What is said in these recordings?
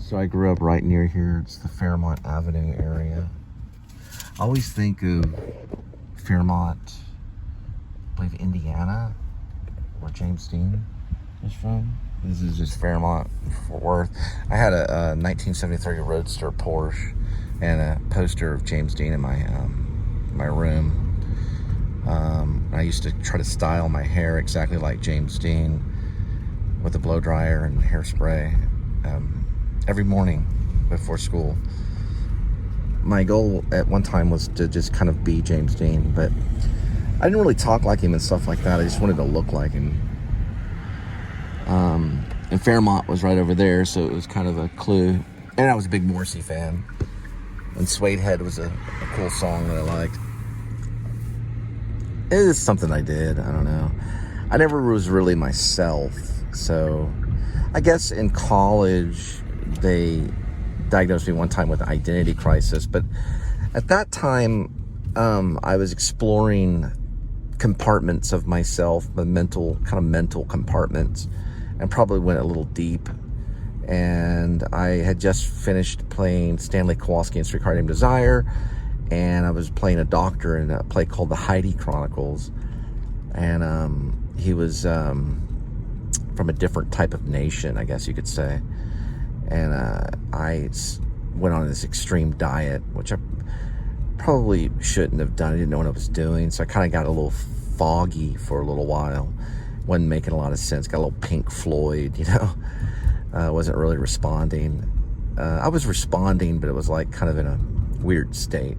So I grew up right near here. It's the Fairmont Avenue area. I always think of Fairmont, I believe Indiana, where James Dean is from. This is just Fairmont, Fort Worth. I had a 1973 Roadster Porsche and a poster of James Dean in my room. I used to try to style my hair exactly like James Dean with a blow dryer and hairspray every morning before school. My goal at one time was to just kind of be James Dean, but I didn't really talk like him and stuff like that. I just wanted to look like him. And Fairmont was right over there, so it was kind of a clue. And I was a big Morrissey fan. And Suede Head was a cool song that I liked. It is something I did. I don't know. I never was really myself. So I guess in college, they diagnosed me one time with an identity crisis. But at that time, I was exploring compartments of myself, the mental compartments, and probably went a little deep. And I had just finished playing Stanley Kowalski in Streetcar Named Desire, and I was playing a doctor in a play called The Heidi Chronicles. And he was from a different type of nation, I guess you could say. And I went on this extreme diet, which I probably shouldn't have done. I didn't know what I was doing, so I kind of got a little foggy for a little while. Wasn't making a lot of sense. Got a little Pink Floyd, you know. Wasn't really responding. I was responding, but it was like kind of in a weird state.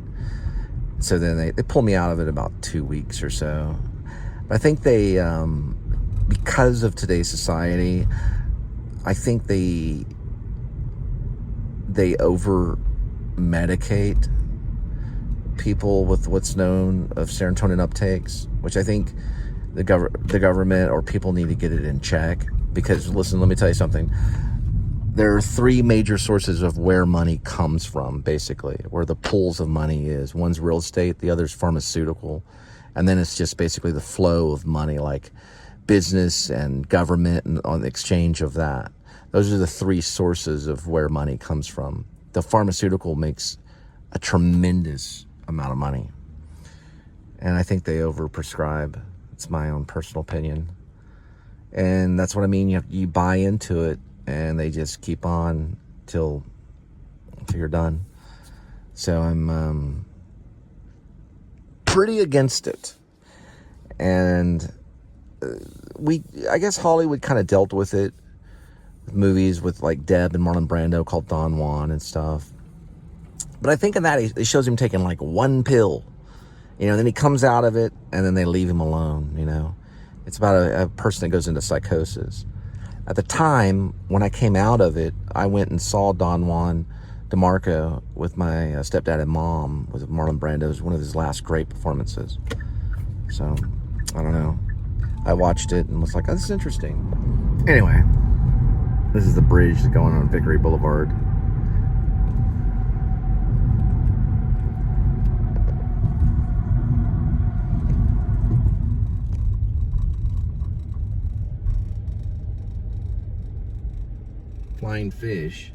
So then they pulled me out of it about 2 weeks or so. But I think they, because of today's society, I think they over medicate people with what's known of serotonin uptakes, which I think the government or people need to get it in check. Because listen, let me tell you something. There are three major sources of where money comes from, basically, where the pools of money is. One's real estate, the other's pharmaceutical, and then it's just basically the flow of money, like business and government and on the exchange of that. Those are the three sources of where money comes from. The pharmaceutical makes a tremendous amount of money. And I think they overprescribe. It's my own personal opinion. And that's what I mean. You buy into it, and they just keep on till you're done. So I'm pretty against it. And I guess Hollywood kind of dealt with it. Movies with like Deb and Marlon Brando called Don Juan and stuff. But I think in that it shows him taking like one pill, you know, then he comes out of it and then they leave him alone, you know. It's about a person that goes into psychosis. At the time, when I came out of it, I went and saw Don Juan DeMarco with my stepdad and mom with Marlon Brando. It was one of his last great performances. So, I don't know. I watched it and was like, oh, this is interesting. Anyway, this is the bridge that's going on Vickery Boulevard. Flying fish.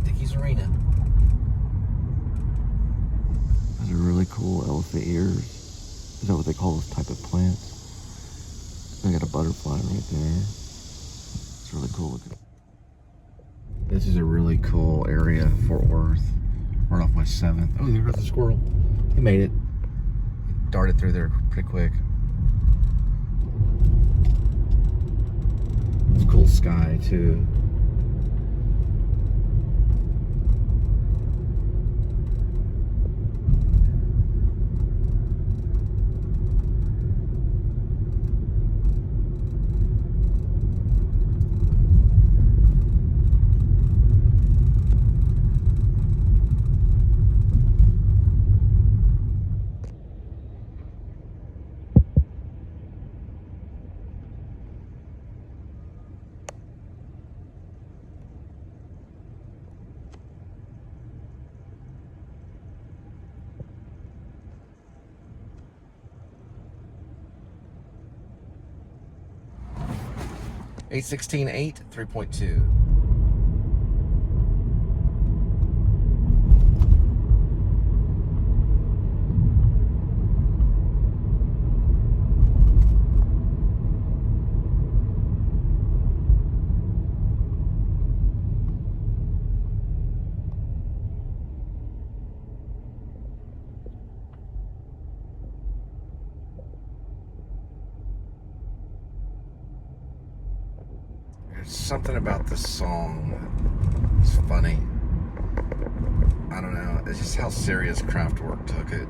Dickies Arena. Those are really cool elephant ears. Is that what they call those type of plants? They got a butterfly right there. It's really cool looking. This is a really cool area, Fort Worth. Right off my 7th. Oh, there goes the squirrel. He made it. Darted through there pretty quick. It's a cool sky, too. 816.8, 3.2. There's something about this song that's funny. I don't know. It's just how serious Kraftwerk took it.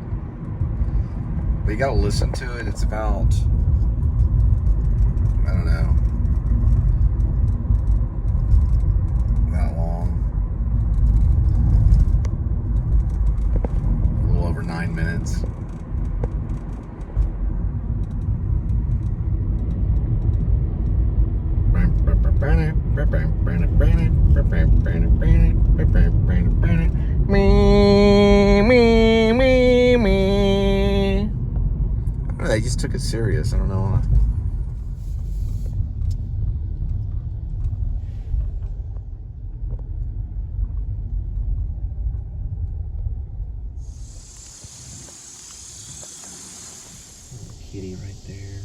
But you gotta listen to it. It's about, I don't know, that long. A little over 9 minutes. They just took it serious. I don't know why. Kitty right there.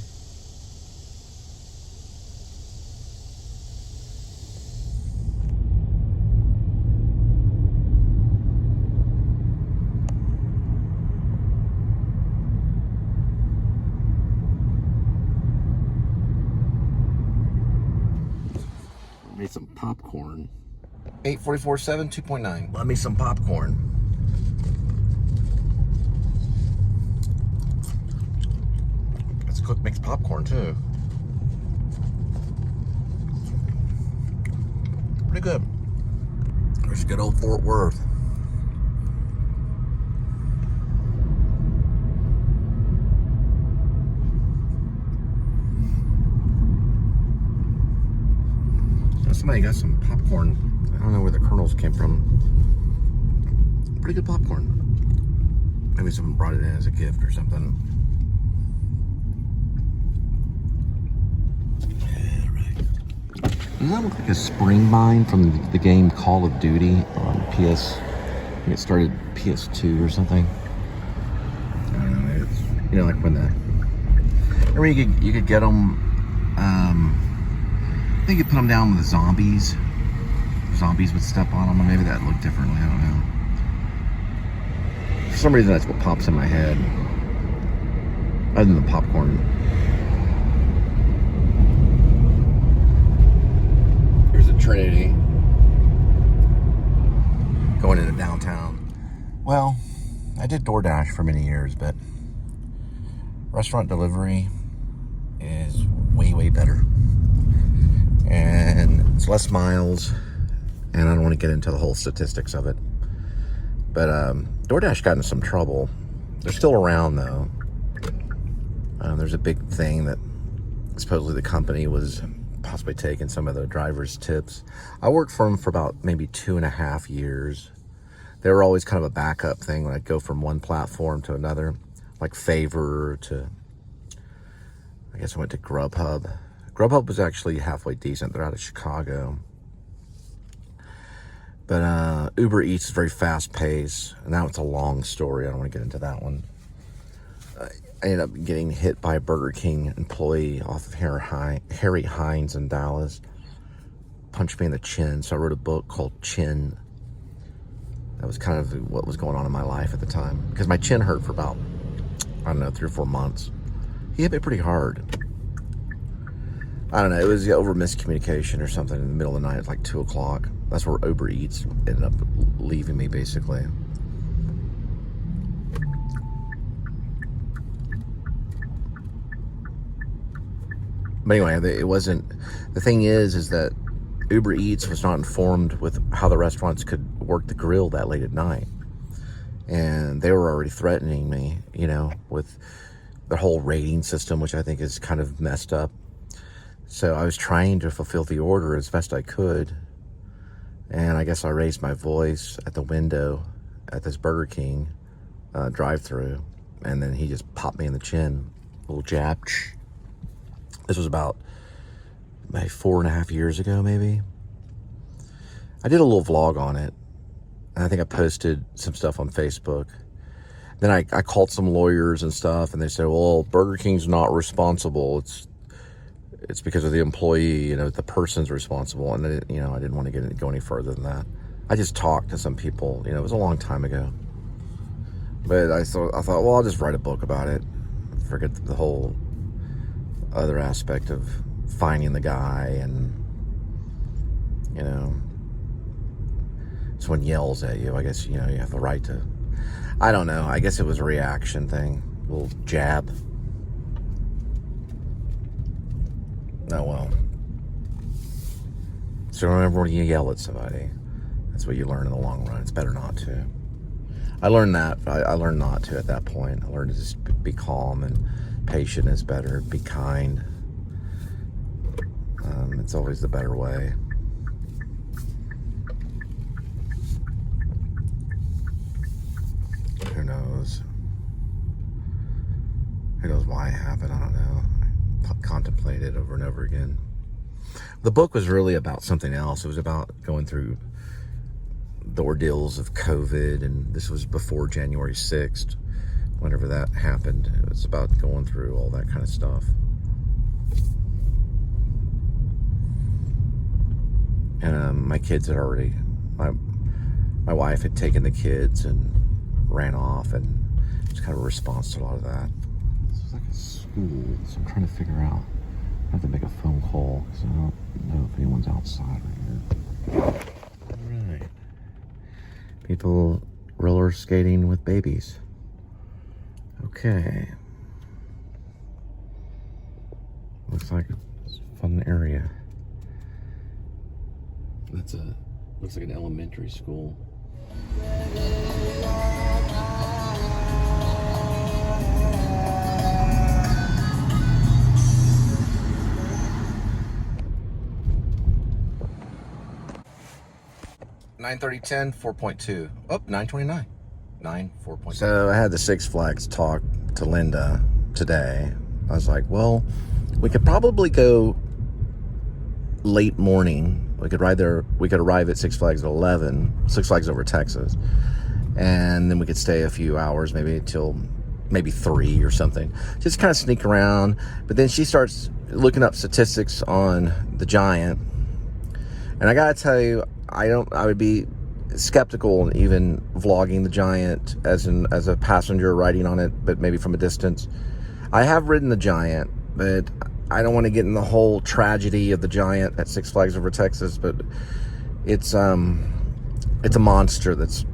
Made some popcorn. 844.7, 2.9. Love me some popcorn. Let's cook mixed popcorn too. Pretty good. There's good old Fort Worth. Somebody got some popcorn. I don't know where the kernels came from. Pretty good popcorn. Maybe someone brought it in as a gift or something. Yeah, right. Doesn't that look like a spring mine from the game Call of Duty on PS? I think it started PS2 or something. I don't know. It's, you know, like when the. Remember you could get them. I think you put them down with the zombies. Zombies would step on them, or maybe that looked differently. I don't know. For some reason, that's what pops in my head. Other than the popcorn. Here's the Trinity. Going into downtown. Well, I did DoorDash for many years, but restaurant delivery is way, way better. And it's less miles, and I don't want to get into the whole statistics of it. But DoorDash got into some trouble. They're still around, though. There's a big thing that supposedly the company was possibly taking some of the drivers' tips. I worked for them for about maybe 2.5 years. They were always kind of a backup thing when I'd go from one platform to another, like Favor to, I guess I went to Grubhub. Grubhub was actually halfway decent. They're out of Chicago. But Uber Eats is very fast paced. And now it's a long story. I don't want to get into that one. I ended up getting hit by a Burger King employee off of Harry Hines in Dallas. Punched me in the chin. So I wrote a book called Chin. That was kind of what was going on in my life at the time. Because my chin hurt for about, I don't know, 3 or 4 months. He hit me pretty hard. I don't know, it was over miscommunication or something in the middle of the night. It's like 2 o'clock. That's where Uber Eats ended up leaving me, basically. But anyway, it wasn't... The thing is that Uber Eats was not informed with how the restaurants could work the grill that late at night. And they were already threatening me, you know, with the whole rating system, which I think is kind of messed up. So I was trying to fulfill the order as best I could. And I guess I raised my voice at the window at this Burger King drive-thru. And then he just popped me in the chin. A little jab. This was about maybe 4.5 years ago, maybe. I did a little vlog on it. And I think I posted some stuff on Facebook. Then I called some lawyers and stuff, and they said, well, Burger King's not responsible. It's because of the employee, the person's responsible. And, I didn't want to go any further than that. I just talked to some people, it was a long time ago. But I thought, well, I'll just write a book about it. Forget the whole other aspect of finding the guy and, someone yells at you. I guess, you have the right to, I don't know. I guess it was a reaction thing. A little jab. Oh, well. So remember, when you yell at somebody, that's what you learn in the long run. It's better not to. I learned that. I learned not to at that point. I learned to just be calm, and patient is better. Be kind. It's always the better way. Who knows? Who knows why it happened? I don't know. I contemplate it over and over again. The book was really about something else. It was about going through the ordeals of COVID, and this was before January 6th, whenever that happened. It was about going through all that kind of stuff. And my kids had already, my wife had taken the kids and ran off, and it was kind of a response to a lot of that. This is like a school, so I'm trying to figure out, I have to make a phone call, because I don't know if anyone's outside right here. All right. People roller skating with babies. Okay. Looks like it's a fun area. Looks like an elementary school. (9:30:10) 4.2. Oh, 9:29. 4.2. So I had the Six Flags talk to Linda today. I was like, well, we could probably go late morning. We could ride there. We could arrive at Six Flags at 11. Six Flags over Texas. And then we could stay a few hours, maybe till maybe 3 or something. Just kind of sneak around. But then she starts looking up statistics on the Giant. And I got to tell you, I would be skeptical even vlogging the Giant as a passenger riding on it, but maybe from a distance. I have ridden the Giant, but I don't want to get in the whole tragedy of the Giant at Six Flags over Texas, but it's a monster that's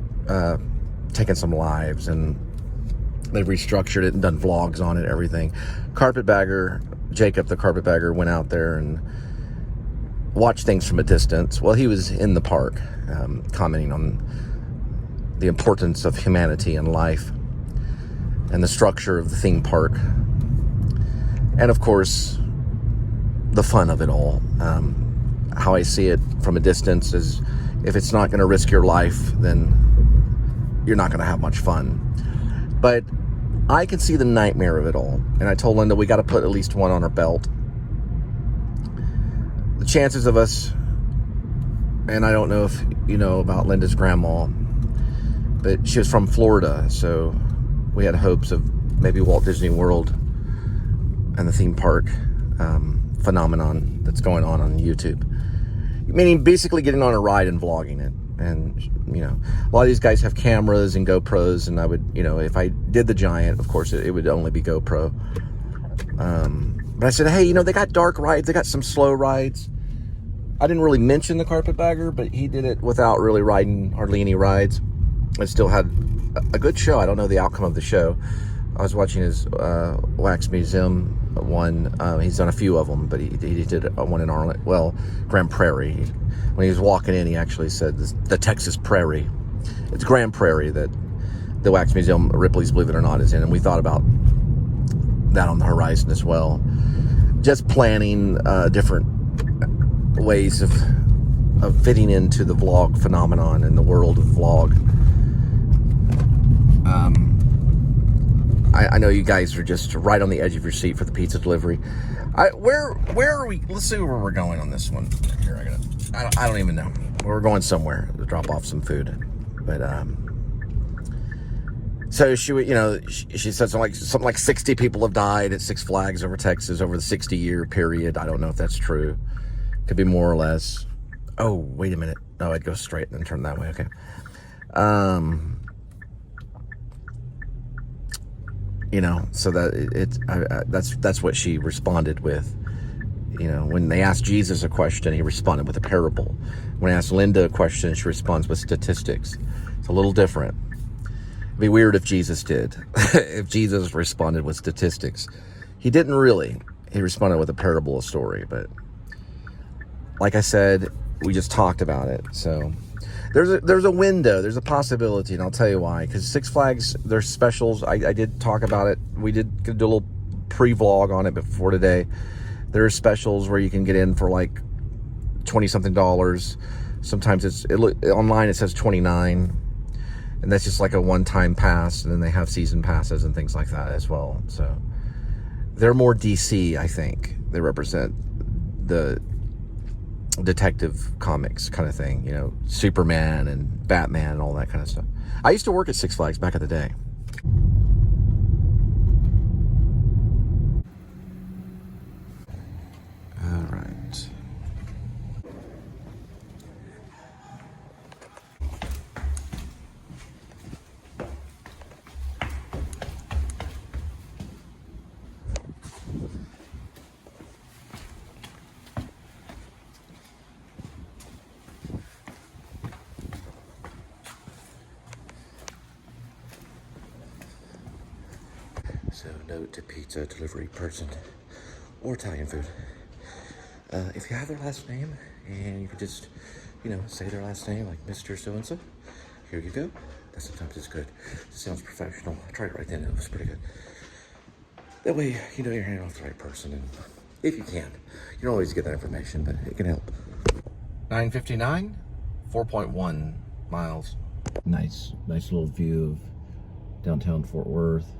taken some lives, and they've restructured it and done vlogs on it, everything. Carpetbagger, Jacob the Carpetbagger, went out there and watched things from a distance. Well, he was in the park, commenting on the importance of humanity and life and the structure of the theme park. And of course, the fun of it all. How I see it from a distance is, if it's not going to risk your life, then you're not going to have much fun. But I can see the nightmare of it all. And I told Linda, we got to put at least one on our belt. The chances of us, and I don't know if you know about Linda's grandma, but she was from Florida, so we had hopes of maybe Walt Disney World and the theme park phenomenon that's going on YouTube. Meaning basically getting on a ride and vlogging it. And, a lot of these guys have cameras and GoPros, and I would, if I did the Giant, of course, it would only be GoPro. But I said, hey, they got dark rides. They got some slow rides. I didn't really mention the Carpetbagger, but he did it without really riding hardly any rides. It still had a good show. I don't know the outcome of the show. I was watching his Wax Museum one. He's done a few of them, but he did one in Grand Prairie. When he was walking in, he actually said the Texas Prairie. It's Grand Prairie that the Wax Museum, Ripley's Believe It or Not, is in, and we thought about that on the horizon as well. Just planning different ways of fitting into the vlog phenomenon and the world of vlog. I know you guys are just right on the edge of your seat for the pizza delivery. Where are we? Let's see where we're going on this one. Here, I don't even know. We're going somewhere to drop off some food. But, so she said something like 60 people have died at Six Flags over Texas over the 60-year period. I don't know if that's true. Could be more or less. Oh, wait a minute. No, I'd go straight and then turn that way. Okay. So that that's what she responded with. When they asked Jesus a question, he responded with a parable. When they asked Linda a question, she responds with statistics. It's a little different. It'd be weird if Jesus did. If Jesus responded with statistics. He didn't really. He responded with a parable, a story. But like I said, we just talked about it. So there's a window, there's a possibility, and I'll tell you why. Because Six Flags, there's specials. I did talk about it. We did do a little pre-vlog on it before today. There are specials where you can get in for like $20-something. Sometimes online it says $29, and that's just like a one-time pass. And then they have season passes and things like that as well. So they're more DC, I think. They represent the detective comics kind of thing, Superman and Batman and all that kind of stuff. I used to work at Six Flags back in the day. All right. So, note to pizza delivery person or Italian food. If you have their last name and you could just, say their last name like Mr. So-and-so, here you go. That sometimes is good. It sounds professional. I tried it right then. It was pretty good. That way, you're handing off the right person. And if you can, you don't always get that information, but it can help. 9:59, 4.1 miles. Nice little view of downtown Fort Worth.